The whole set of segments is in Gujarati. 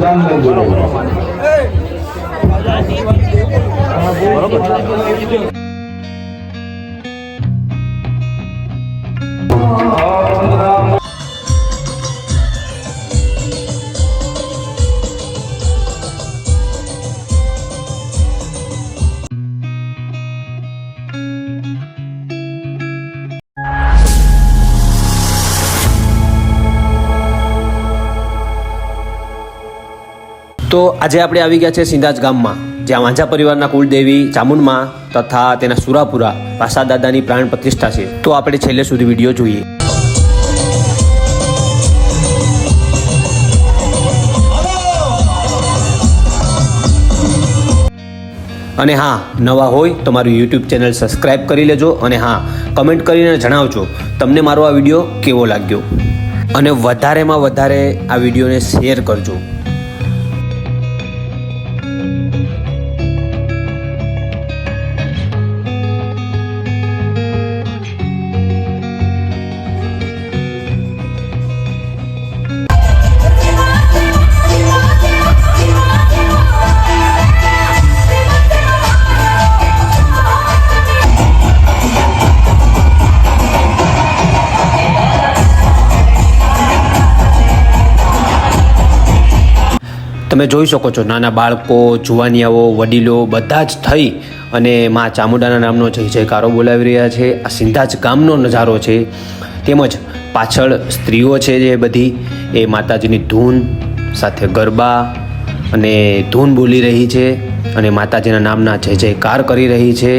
જાન લઈ બોલો. તો આજે આપણે આવી ગયા છે સિંધાજ ગામમાં, જ્યાં વાંઝા પરિવારના કુળદેવી ચામુંડમાં તથા તેના સુરાપુરા વાસા દાદાની પ્રાણ પ્રતિષ્ઠા છે. તો આપણે છેલ્લે સુધી વિડીયો જોઈએ. અને હા, નવા હોય તો મારું યુટ્યુબ ચેનલ સબસ્ક્રાઈબ કરી લેજો. અને હા, કમેન્ટ કરીને જણાવજો તમને મારો આ વિડીયો કેવો લાગ્યો, અને વધારેમાં વધારે આ વિડીયોને શેર કરજો. તમે જોઈ શકો છો, નાના બાળકો, જુવાનિયાઓ, વડીલો બધા જ થઈ અને મા ચામુંડાના નામનો જય જયકારો બોલાવી રહ્યા છે. આ સિંધાજ ગામનો નજારો છે. તેમજ પાછળ સ્ત્રીઓ છે જે બધી એ માતાજીની ધૂન સાથે ગરબા અને ધૂન બોલી રહી છે અને માતાજીના નામના જય જયકાર કરી રહી છે.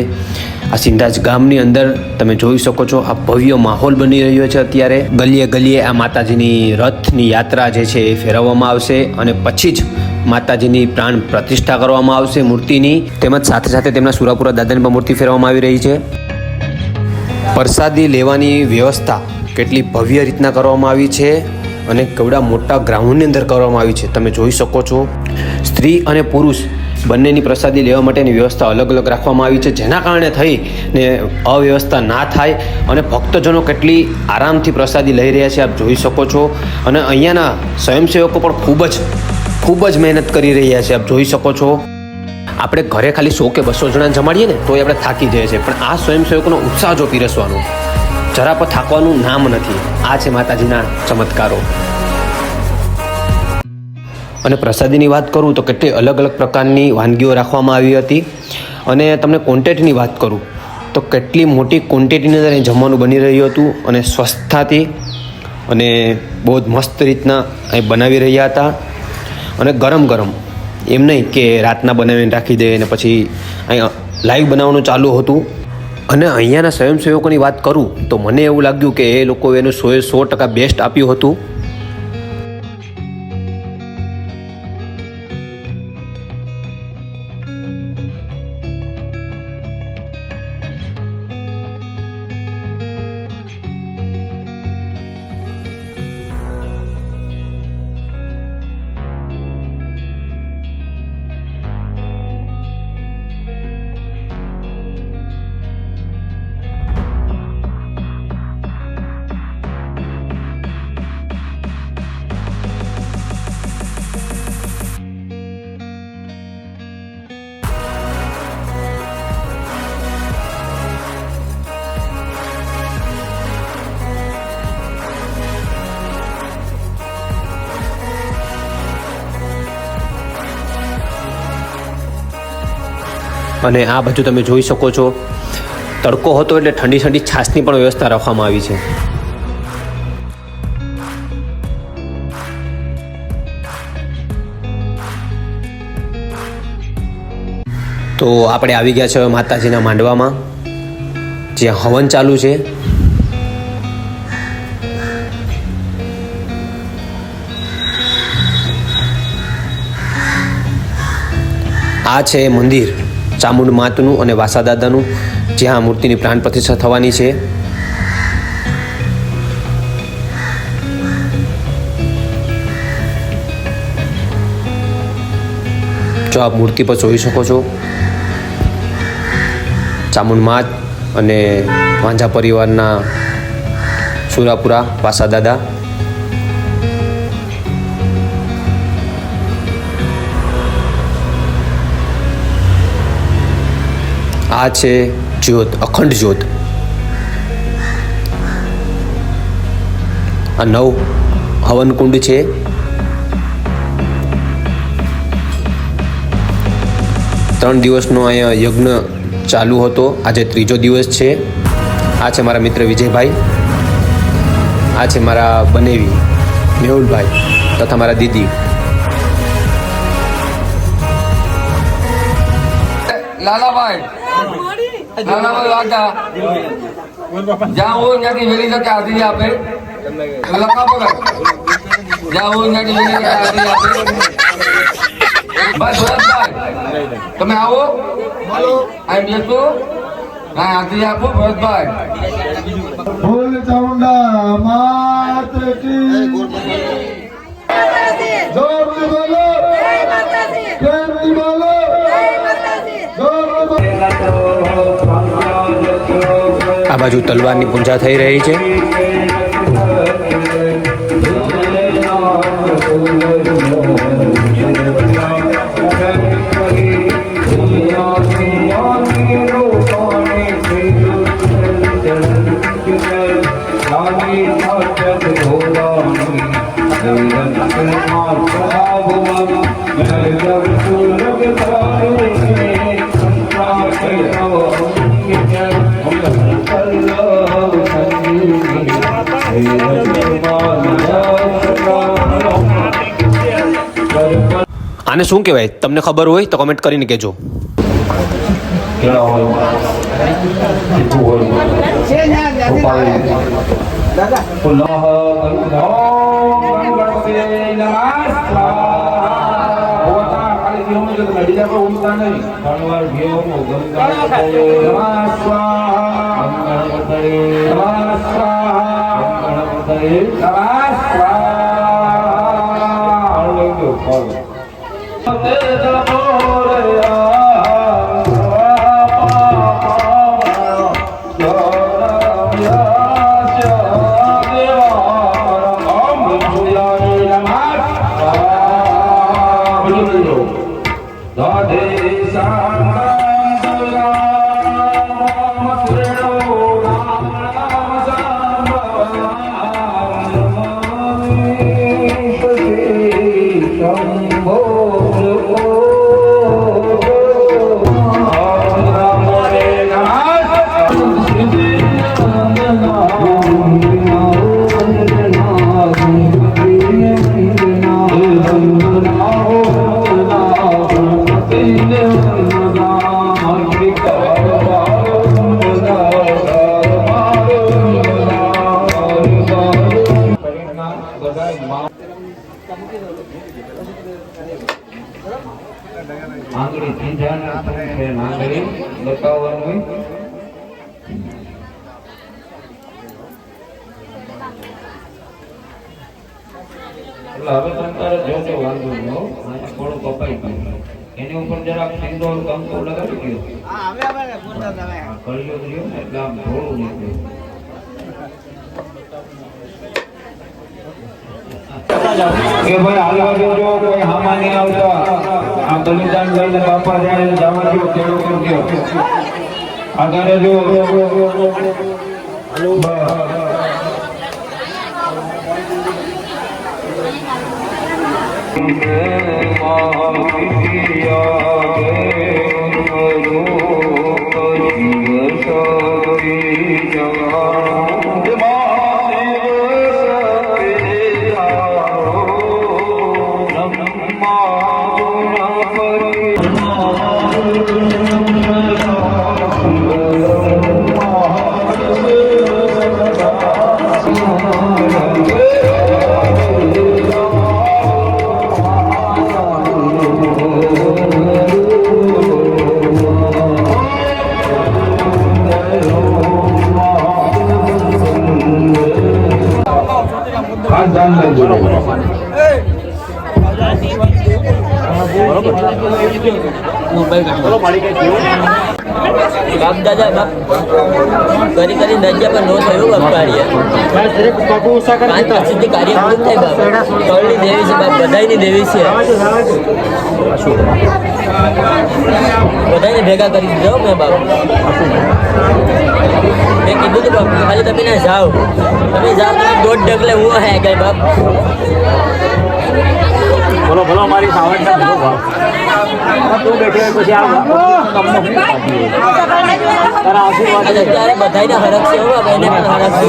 આ સિંધાજ ગામની અંદર તમે જોઈ શકો છો, આ ભવ્ય માહોલ બની રહ્યો છે. અત્યારે ગલીએ ગલીએ આ માતાજીની રથની યાત્રા જે છે એ ફેરવવામાં આવશે અને પછી જ માતાજીની પ્રાણ પ્રતિષ્ઠા કરવામાં આવશે મૂર્તિની. તેમજ સાથે સાથે તેમના સુરાપુરા દાદાની પણ મૂર્તિ ફેરવવામાં આવી રહી છે. પ્રસાદી લેવાની વ્યવસ્થા કેટલી ભવ્ય રીતના કરવામાં આવી છે અને કેવડા મોટા ગ્રાઉન્ડની અંદર કરવામાં આવી છે. તમે જોઈ શકો છો, સ્ત્રી અને પુરુષ બંનેની પ્રસાદી લેવા માટેની વ્યવસ્થા અલગ અલગ રાખવામાં આવી છે, જેના કારણે થઈને અવ્યવસ્થા ના થાય અને ભક્તજનો કેટલી આરામથી પ્રસાદી લઈ રહ્યા છે આપ જોઈ શકો છો. અને અહીંયાના સ્વયંસેવકો પણ ખૂબ જ મહેનત કરી રહ્યા છે આપ જોઈ શકો છો. આપણે ઘરે ખાલી 100 કે 200 જણાને જમાડીએ ને તોય આપણે થાકી જઈએ છીએ, પણ આ સ્વયંસેવકોનો ઉત્સાહ જો પીરસવાનો, જરા પણ થાકવાનું નામ નથી. આ છે માતાજીના ચમત્કારો. અને પ્રસાદીની વાત કરું તો કેટલી અલગ અલગ પ્રકારની વાનગીઓ રાખવામાં આવી હતી. અને તમને ક્વોન્ટિટીની વાત કરું તો કેટલી મોટી ક્વોન્ટિટીની અંદર અહીં જમવાનું બની રહ્યું હતું અને સ્વસ્થતાથી અને બહુ જ મસ્ત રીતના અહીં બનાવી રહ્યા હતા. અને ગરમ ગરમ, એમ નહીં કે રાતના બનાવીને રાખી દે અને પછી અહીં લાઈવ બનાવવાનું ચાલુ હતું. અને અહીંયાના સ્વયંસેવકોની વાત કરું તો મને એવું લાગ્યું કે એ લોકો એનું 100% બેસ્ટ આપ્યું હતું. અને આ બાજુ તમે જોઈ શકો છો, તડકો હતો એટલે ઠંડી ઠંડી છાશની પણ વ્યવસ્થા રાખવામાં આવી છે. તો આપણે આવી ગયા છે માતાજીના માંડવામાં, જ્યાં હવન ચાલુ છે. આ છે મંદિર ચામુંડ માતનું અને વાસા દાદાનું, જ્યાં મૂર્તિની પ્રાણ પ્રતિષ્ઠા થવાની છે. જો આપ મૂર્તિ પર જોઈ શકો છો, ચામુંડ માત અને વાંઝા પરિવારના સુરાપુરા વાસા દાદા. આ છે જ્યોત, અખંડ જ્યોત. આ 9 હવનકુંડ છે. ત્રણ દિવસનો અહીંયા યજ્ઞ ચાલુ હતો. આજે ત્રીજો દિવસ છે. આ છે મારા મિત્ર વિજયભાઈ, આ છે મારા બનેવી મેહુલભાઈ તથા મારા દીદી. લાલાભાઈ વાગા જ્યાં હોય ત્યાંથી વેરી શકે હાથી આપે લખા પકડ જ્યાં હોય ત્યાંથી વેરી શકે હાથી આપે. ભાઈ ભરતભાઈ તમે આવો આઈ બેસો હા હાથી આપો ભરતભાઈ. બોલ ચામુંડા માત કી જોરથી બોલો પ્રેમથી બોલો આ બાજુ તલવારની પૂજા થઈ રહી છે. આને શું કહેવાય? તમને ખબર હોય તો કમેન્ટ કરીને કહેજો. આંગળી ચીંજાના છે આંગળી બતાવવાનું એટલે હવે સંતારે જોજો વાંધો ન થોડું કપાઈ ગયું એની ઉપર જરાક સિંદોર કંકુ લગાવી દો. કર્યો કર્યો ને એટલે આમ થોડું નીકળ્યું. કે ભાઈ હાલવા દેજો, કોઈ હામા નહીં આવતા. આ બલિદાન લઈને બાપા જાય જવા દો, કેવો કરજો આગળ જો બાપ દાદા બાપ કરી કરી દરજ્જા પર નો થયું બાપ કાર્ય 5 વર્ષથી કાર્ય પૂરું થાય બાપ કળની દેવી છે બાપ બધાયની દેવી છે બધાને ભેગા કરી દીધો મેં બાપ મેં કીધું હતું બાપ ખાલી તમે ના જાઓ તમે દોઢ ડગલે હું હે કે બાપ બોલો બોલો અમારી સાવણ બોલો બાપ તું બેઠો પછી આ તારા આશીર્વાદ અત્યારે બધાને હરખ છે બાપ એને પણ હરખ છે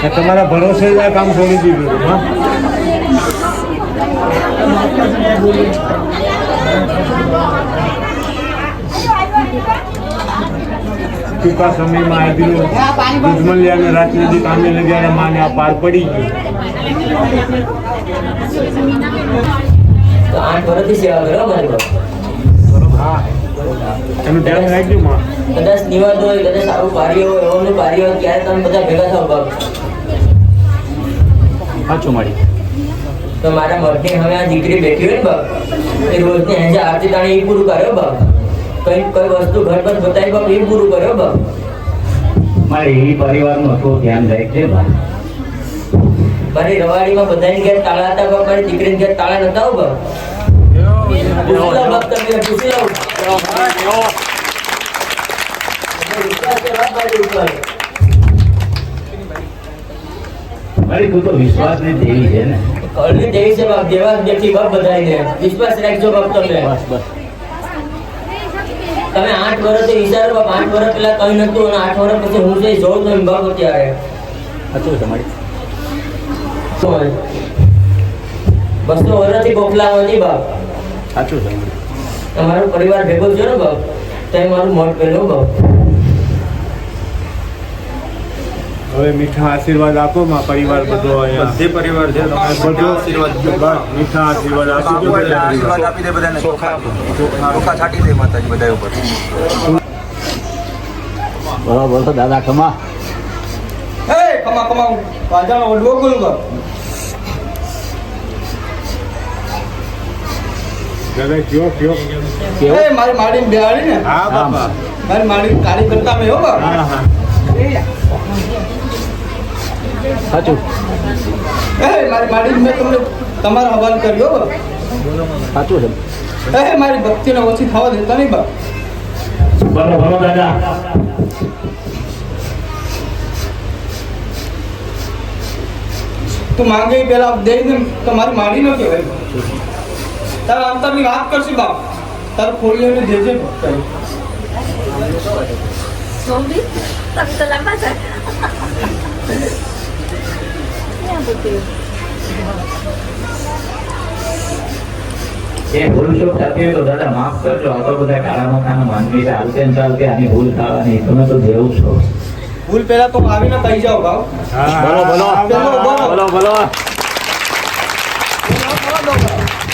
બાપ તમારા ભરોસે જ આ કામ છોડી દીધું હા ટૂંકા સમયમાં આદિનો દુશ્મન રાત નદી કામે લગ્યા માને આ પાર પડી ગયું તો 8 વર્ષથી સેવા કરો મારી બાપ હા એનું ધ્યાન રાખજો માં કદાચ નિવાદ હોય કદાચ સારું કાર્ય હોય એવાનું કાર્ય હોય ક્યારે તમે બધા ભેગા થાવ બાપ સાચું મળી તો મારા મઠની હવે આ દીકરી બેઠી હોય ને બાપ એ રોજની હેંજે આરતી તાણી એ પૂરું કર્યો બાપ કઈ વસ્તુ ઘર પર બતાવી બાપ એ પૂરું કર્યો બાપ મારે એ પરિવારનું હતું ધ્યાન રાખજે બાપ મારી રવાડીમાં બધાની ઘેર તાળા હતા બાપ મારી દીકરીને ઘેર તાળા નતા હો બાપ પૂછી લો બાપ તમે પૂછી લો વિશ્વાસ છે બાપ મારી ઉપર મારી તું તો વિશ્વાસની દેવી છે ને કળની દેવી છે બાપ દેવા વ્યક્તિ બાપ બધાને વિશ્વાસ રાખજો બાપ તમે બસ બસ તમે 8 વર્ષથી વિચારો બાપ 8 વર્ષ પહેલા કઈ નતું અને 8 વર્ષ પછી હું જઈ જોઉં તો બાપ અત્યારે સાચું તમારી 200 વર્ષથી ગોખલા નથી બાપ સાચું તમારી તમારો પરિવાર ભેગો છે ને બાપ તે મારું મોટ પેલો બાપ હવે મીઠા આશીર્વાદ આપો માં પરિવાર બધો અહીંયા બધે પરિવાર છે તમે બધો આશીર્વાદ મીઠા આશીર્વાદ આપી દો આશીર્વાદ આપી દે બધાને ચોખા છાંટી દે માતાજી બધા ઉપર બરાબર તો દાદા ખમા એ કમા કમા વાજાનો ઓડવો બોલું દાદા કયો કયો એ મારી માડી બેહાડી ને હા બાપા મારી માડી કાળી કરતા મેં હો બાપ હા હા સાચું એ મારી માડી મેં તમને તમારો હવાલ કર્યો બાપ સાચું છે એ મારી ભક્તિને ઓછી થવા દેતા નહીં બાપ બોલો બોલો દાદા તું માંગે એ પેલા દઈ દે તો મારી માડી ન કહેવાય તારા અંતરની વાત કરશે બાપ તાર ખોલીને દેજે Zombie? Tak terlambat kan? Yang betul. એ ભૂલ ચૂક થતી હોય તો દાદા માફ કરજો આ તો બધા કાળામાં ખાના માનવી છે આવતે ને ચાલતે આની ભૂલ થવાની તમે તો દેવું છો ભૂલ પેલા તો આવીને કહી જાઓ બાપ બોલો બોલો બોલો બોલો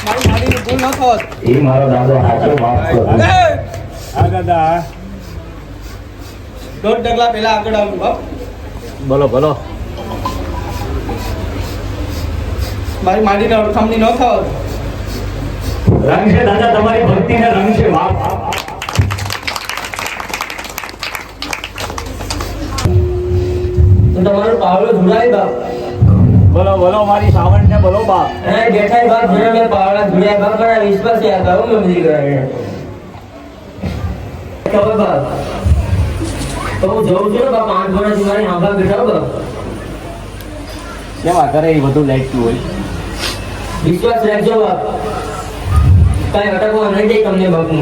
મારી માડીની ભૂલ ન થવા દે. એ મારો દાદો સાચો માફ કરો હા દાદા દોઢ ડગલા પેલા આગળ આવું બાપ બોલો બોલો મારી માડીને અડખમણી ન થવા દે. રંગ છે દાદા તમારી ભક્તિને રંગ છે માફ તો તમારો પાવડો ધુલાય બાપ બોલો બોલો મારી સાવણ ને બોલો બાપ એ બેઠા બાપ જોડે મેં પાવડા ધુલાય બાપ મારા વિશ્વાસ યાદ આવો મેં બધી કરાય ખબર બાપ તો હું જોઉં છું ને બાપ 8 વર્ષથી મારી આંબા બેઠા બાપ કેવા કરે એ બધું લાઈટતું હોય વિશ્વાસ રાખજો બાપ કઈ અટકવા નહીં દે તમને બાપુ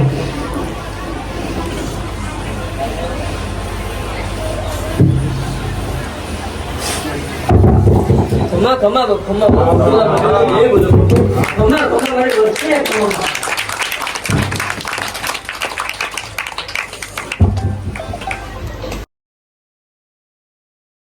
ખમા ખમા ખમા ખમા ખમા ખમા